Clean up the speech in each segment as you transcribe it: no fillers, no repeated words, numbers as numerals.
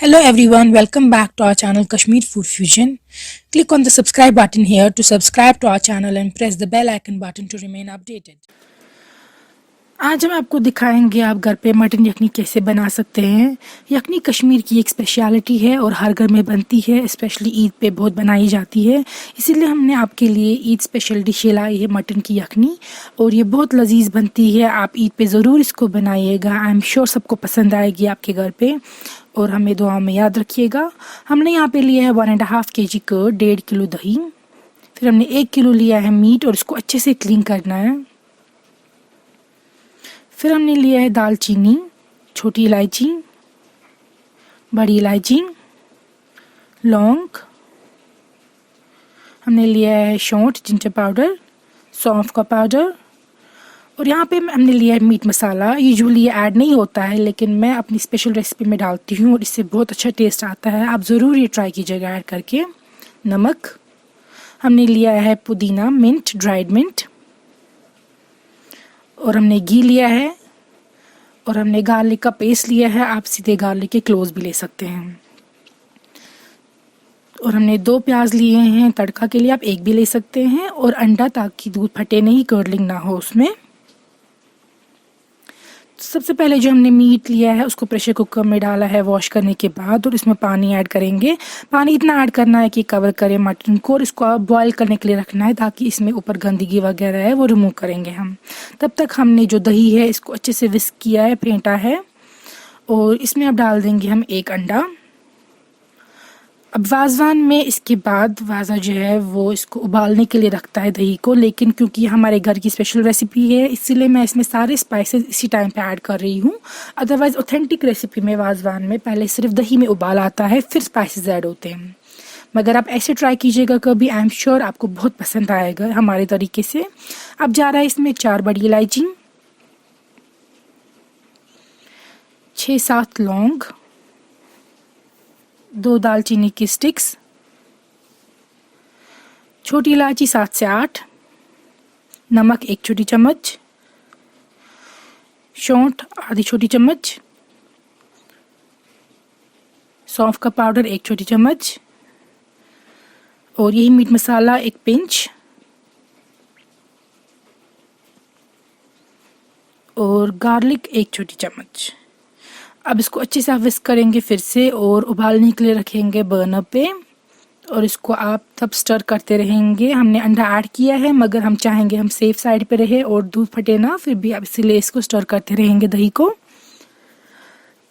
Hello everyone, welcome back to our channel Kashmir Food Fusion. Click on the subscribe button here to subscribe to our channel and press the bell icon button to remain updated. आज हम आपको दिखाएंगे आप घर पे mutton यखनी कैसे बना सकते हैं। यखनी कश्मीर की एक स्पेशलिटी है और हर घर में बनती है, स्पेशली ईद पे बहुत बनाई जाती है। इसीलिए हमने आपके लिए ईद स्पेशल डिश लाई है मटन की यखनी, और ये बहुत लजीज बनती है। आप ईद पे ज़रूर इसको बनाइएगा, आई एम श्योर सबको पसंद आएगी आपके घर पे, और हमें दुआ में याद रखिएगा। हमने यहाँ पे लिया है 1.5 kg कर्ड, 1.5 किलो दही, फिर हमने 1 किलो लिया है मीट और इसको अच्छे से क्लीन करना है। फिर हमने लिया है दालचीनी, छोटी इलायची, बड़ी इलायची, लौंग, हमने लिया है सौंठ, जिंजर पाउडर, सौंफ का पाउडर, और यहाँ पे हमने लिया है मीट मसाला। यूजुअली ये ऐड नहीं होता है, लेकिन मैं अपनी स्पेशल रेसिपी में डालती हूँ और इससे बहुत अच्छा टेस्ट आता है। आप ज़रूर ये ट्राई कीजिएगा ऐड करके। नमक, हमने लिया है पुदीना, मिंट, ड्राइड मिंट, और हमने घी लिया है, और हमने गार्लिक का पेस्ट लिया है। आप सीधे गार्लिक के क्लोव्स भी ले सकते हैं। और हमने 2 प्याज लिए हैं तड़का के लिए, आप 1 भी ले सकते हैं, और अंडा, ताकि दूध फटे नहीं, कर्लिंग ना हो उसमें। सबसे पहले जो हमने मीट लिया है उसको प्रेशर कुकर में डाला है वॉश करने के बाद, और इसमें पानी ऐड करेंगे। पानी इतना ऐड करना है कि कवर करे मटन को, और इसको बॉईल करने के लिए रखना है, ताकि इसमें ऊपर गंदगी वगैरह है वो रिमूव करेंगे हम। तब तक हमने जो दही है इसको अच्छे से विस्क किया है, फेंटा है, और इसमें अब डाल देंगे हम 1 अंडा। अब वाजवान में इसके बाद वाजा जो है वो इसको उबालने के लिए रखता है दही को, लेकिन क्योंकि हमारे घर की स्पेशल रेसिपी है इसीलिए मैं इसमें सारे स्पाइसेस इसी टाइम पे ऐड कर रही हूँ। अदरवाइज ऑथेंटिक रेसिपी में वाजवान में पहले सिर्फ दही में उबाल आता है, फिर स्पाइसेस ऐड होते हैं। मगर आप ऐसे ट्राई कीजिएगा कभी, आई एम श्योर आपको बहुत पसंद आएगा हमारे तरीके से। अब जा रहा है इसमें 4 बड़ी इलायची, 6-7 लौंग, 2 दालचीनी की स्टिक्स, छोटी इलायची 7 से 8, नमक 1 छोटी चम्मच, सौंठ आधी छोटी चम्मच, सौंफ का पाउडर 1 छोटी चम्मच, और यही मीट मसाला 1 पिंच, और गार्लिक 1 छोटी चम्मच। अब इसको अच्छे से आप विस्क करेंगे फिर से, और उबालने के लिए रखेंगे बर्नर पे, और इसको आप तब स्टर करते रहेंगे। हमने अंडा ऐड किया है, मगर हम चाहेंगे हम सेफ साइड पे रहे और दूध फटे ना, फिर भी आप इसीलिए इसको स्टर करते रहेंगे दही को।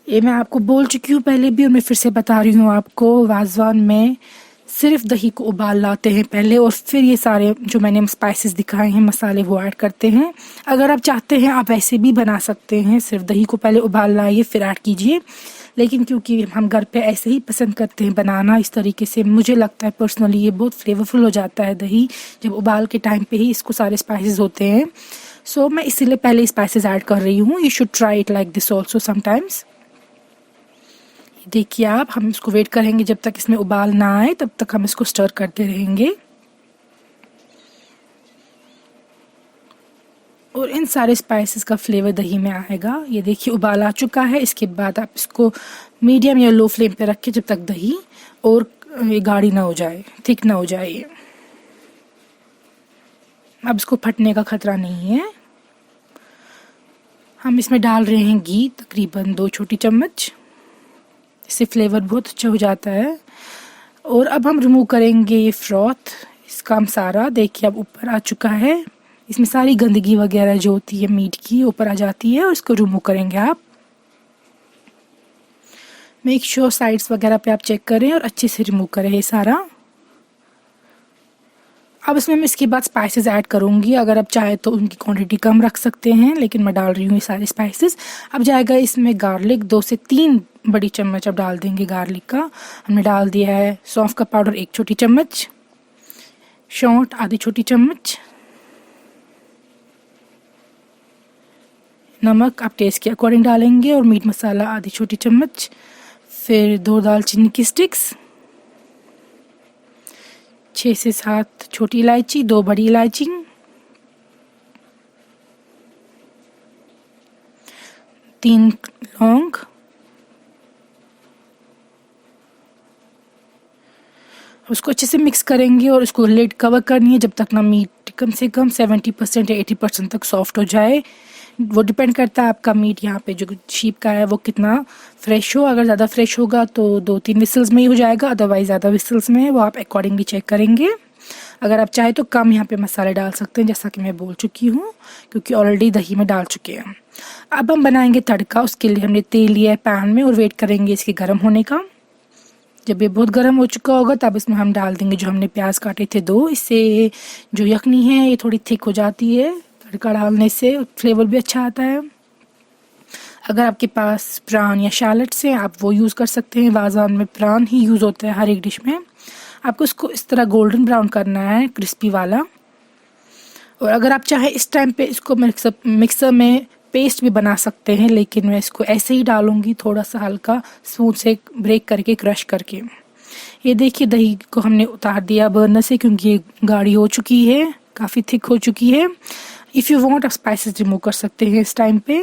ये मैं आपको बोल चुकी हूँ पहले भी, और मैं फिर से बता रही हूँ आपको, वाजवान में सिर्फ दही को उबाल लाते हैं पहले, और फिर ये सारे जो मैंने स्पाइसेस दिखाए हैं, मसाले, वो ऐड करते हैं। अगर आप चाहते हैं आप ऐसे भी बना सकते हैं, सिर्फ दही को पहले उबाल लाइए फिर ऐड कीजिए, लेकिन क्योंकि हम घर पे ऐसे ही पसंद करते हैं बनाना इस तरीके से, मुझे लगता है पर्सनली ये बहुत फ्लेवरफुल हो जाता है दही जब उबाल के टाइम पे ही इसको सारे स्पाइसेस होते हैं। सो मैं इसीलिए पहले स्पाइसेस ऐड कर रही हूँ। You should try it like this also sometimes. देखिए आप, हम इसको वेट करेंगे जब तक इसमें उबाल ना आए, तब तक हम इसको स्टर करते रहेंगे, और इन सारे स्पाइसेस का फ्लेवर दही में आएगा। ये देखिए उबाल आ चुका है। इसके बाद आप इसको मीडियम या लो फ्लेम पे रखें जब तक दही और ये गाढ़ी ना हो जाए, थिक ना हो जाए ये। अब इसको फटने का खतरा नहीं है। हम इसमें डाल रहे हैं घी, तकरीबन 2 छोटी चम्मच, इससे फ्लेवर बहुत अच्छा हो जाता है। और अब हम रिमूव करेंगे ये फ्रॉथ, इसका हम सारा, देखिए अब ऊपर आ चुका है। इसमें सारी गंदगी वगैरह जो होती है मीट की ऊपर आ जाती है, और इसको रिमूव करेंगे आप। मेक श्योर साइड्स वगैरह पे आप चेक करें और अच्छे से रिमूव करें ये सारा। अब इसमें मैं इसके बाद स्पाइसेस ऐड करूँगी। अगर आप चाहे तो उनकी क्वांटिटी कम रख सकते हैं, लेकिन मैं डाल रही हूँ ये सारे स्पाइसेस। अब जाएगा इसमें गार्लिक, 2 से 3 बड़ी चम्मच अब डाल देंगे गार्लिक का। हमने डाल दिया है सौंफ का पाउडर 1 छोटी चम्मच, सौंठ आधी छोटी चम्मच, नमक आप टेस्ट के अकॉर्डिंग डालेंगे, और मीट मसाला आधी छोटी चम्मच, फिर 2 दालचीनी की स्टिक्स, 6 से 7 छोटी इलायची, 2 बड़ी इलायची, 3 लौंग, उसको अच्छे से मिक्स करेंगे और उसको लिड कवर करनी है जब तक ना मीट कम से कम 70% या 80% तक सॉफ्ट हो जाए। वो डिपेंड करता है आपका मीट यहाँ पे जो शीप का है वो कितना फ्रेश हो। अगर ज़्यादा फ्रेश होगा तो 2-3 विसल्स में ही हो जाएगा, अदरवाइज़ ज़्यादा विसल्स में वो आप अकॉर्डिंगली चेक करेंगे। अगर आप चाहे तो कम यहाँ पे मसाले डाल सकते हैं, जैसा कि मैं बोल चुकी हूँ, क्योंकि ऑलरेडी दही में डाल चुके हैं। अब हम बनाएंगे तड़का। उसके लिए हमने तेल लिया है पैन में और वेट करेंगे इसके गर्म होने का। जब ये बहुत गर्म हो चुका होगा तब इसमें हम डाल देंगे जो हमने प्याज काटे थे 2। इससे जो यखनी है ये थोड़ी थिक हो जाती है, तड़का डालने से फ्लेवर भी अच्छा आता है। अगर आपके पास प्रान या शैलट्स हैं आप वो यूज़ कर सकते हैं। वाज़ान में प्रान ही यूज़ होता है हर एक डिश में। आपको इसको इस तरह गोल्डन ब्राउन करना है, क्रिस्पी वाला। और अगर आप चाहे इस टाइम पे इसको मिक्सर में पेस्ट भी बना सकते हैं, लेकिन मैं इसको ऐसे ही डालूंगी, थोड़ा सा हल्का स्पून से ब्रेक करके, क्रश करके। ये देखिए दही को हमने उतार दिया बर्नर से, क्योंकि ये गाढ़ी हो चुकी है, काफ़ी थिक हो चुकी है। इफ़ यू वांट आप स्पाइसेस रिमूव कर सकते हैं इस टाइम पे।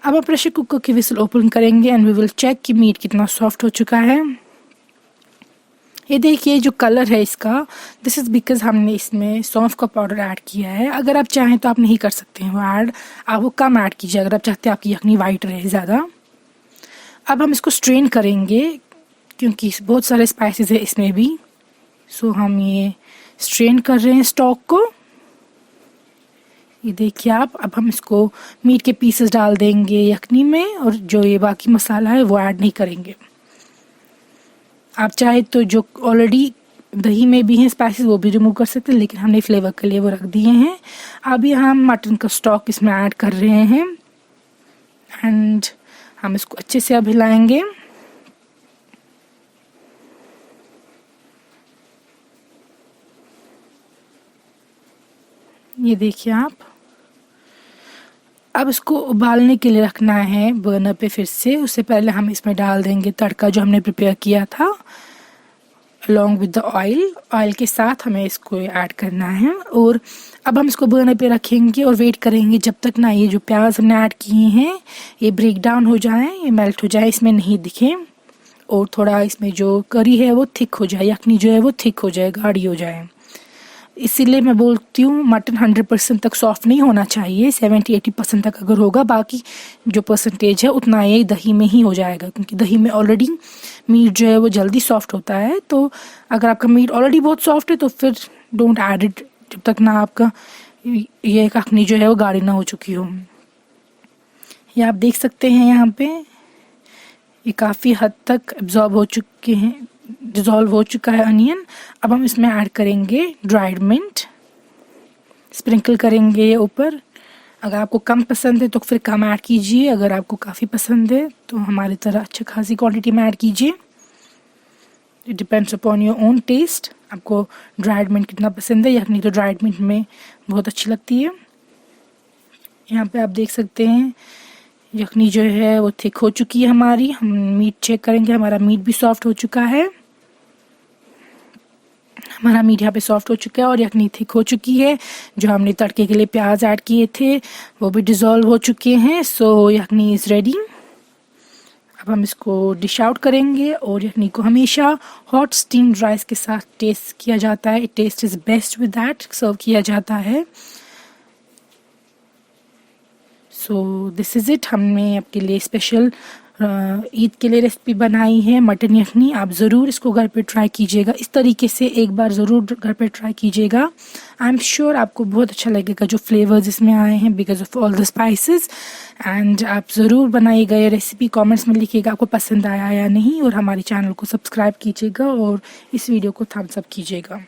अब आप प्रेशर कुकर की विसल ओपन करेंगे एंड वी विल चेक कि मीट कितना सॉफ्ट हो चुका है। ये देखिए जो कलर है इसका, दिस इज़ बिकॉज हमने इसमें सौंफ का पाउडर ऐड किया है। अगर आप चाहें तो आप नहीं कर सकते हैं वो ऐड, आप वो कम ऐड कीजिए अगर आप चाहते हैं आपकी यखनी वाइट रहे ज़्यादा। अब हम इसको स्ट्रेन करेंगे क्योंकि बहुत सारे स्पाइसेस है इसमें भी। सो हम ये स्ट्रेन कर रहे हैं स्टॉक को। ये देखिए आप। अब हम इसको मीट के पीसेस डाल देंगे यखनी में, और जो ये बाकी मसाला है वो ऐड नहीं करेंगे। आप चाहे तो जो ऑलरेडी दही में भी हैं स्पाइसेस वो भी रिमूव कर सकते हैं, लेकिन हमने फ्लेवर के लिए वो रख दिए हैं। अभी हम मटन का स्टॉक इसमें ऐड कर रहे हैं एंड हम इसको अच्छे से अब हिलाएंगे। ये देखिए आप। अब इसको उबालने के लिए रखना है बर्नर पे फिर से। उससे पहले हम इसमें डाल देंगे तड़का जो हमने प्रिपेयर किया था along with the oil. Oil के साथ हमें इसको ऐड करना है और अब हम इसको बर्नर पे रखेंगे और वेट करेंगे जब तक ना ये जो प्याज हमने ऐड किए हैं ये ब्रेक डाउन हो जाए, ये मेल्ट हो जाए, इसमें नहीं दिखे, और थोड़ा इसमें जो करी है वो थिक हो जाए, यखनी जो है वो थिक हो जाए, गाढ़ी हो जाए। इसीलिए मैं बोलती हूँ मटन 100% तक सॉफ्ट नहीं होना चाहिए, 70-80% तक अगर होगा, बाकी जो परसेंटेज है उतना ये दही में ही हो जाएगा, क्योंकि दही में ऑलरेडी मीट जो है वो जल्दी सॉफ्ट होता है। तो अगर आपका मीट ऑलरेडी बहुत सॉफ्ट है तो फिर डोंट ऐड इट जब तक ना आपका ये यखनी जो है वो गाढ़ी ना हो चुकी हो। ये आप देख सकते हैं यहाँ पे ये काफ़ी हद तक एब्जॉर्ब हो चुके हैं, डिज़ोल्व हो चुका है अनियन। अब हम इसमें ऐड करेंगे ड्राइड मिंट, स्प्रिंकल करेंगे ये ऊपर। अगर आपको कम पसंद है तो फिर कम ऐड कीजिए, अगर आपको काफ़ी पसंद है तो हमारी तरह अच्छी खासी क्वांटिटी में ऐड कीजिए। It depends upon your own test, आपको ड्राइड मिंट कितना पसंद है। यखनी तो ड्राइड मिंट में बहुत अच्छी लगती है। यहाँ पे आप देख सकते हैं यखनी जो है वो थिक हो चुकी है हमारी। हम मीट चेक करेंगे, हमारा मीट भी सॉफ्ट हो चुका है। हमारा मीट यहाँ पे सॉफ्ट हो चुका है और यखनी थिक हो चुकी है। जो हमने तड़के के लिए प्याज ऐड किए थे वो भी डिज़ोल्व हो चुके हैं। सो यखनी इज़ रेडी। अब हम इसको डिश आउट करेंगे और यखनी को हमेशा हॉट स्टीम्ड राइस के साथ टेस्ट किया जाता है। Test is best with that serve किया जाता है। So this is it. हमने आपके लिए स्पेशल ईद के लिए रेसिपी बनाई है मटन यखनी। आप ज़रूर इसको घर पे ट्राई कीजिएगा, इस तरीके से एक बार ज़रूर घर पे ट्राई कीजिएगा। आई एम श्योर आपको बहुत अच्छा लगेगा जो फ्लेवर्स इसमें आए हैं because of all the spices. And आप ज़रूर बनाइएगा ये रेसिपी, कमेंट्स में लिखिएगा आपको पसंद आया या नहीं, और हमारे चैनल को सब्सक्राइब कीजिएगा और इस वीडियो को थम्स अप कीजिएगा।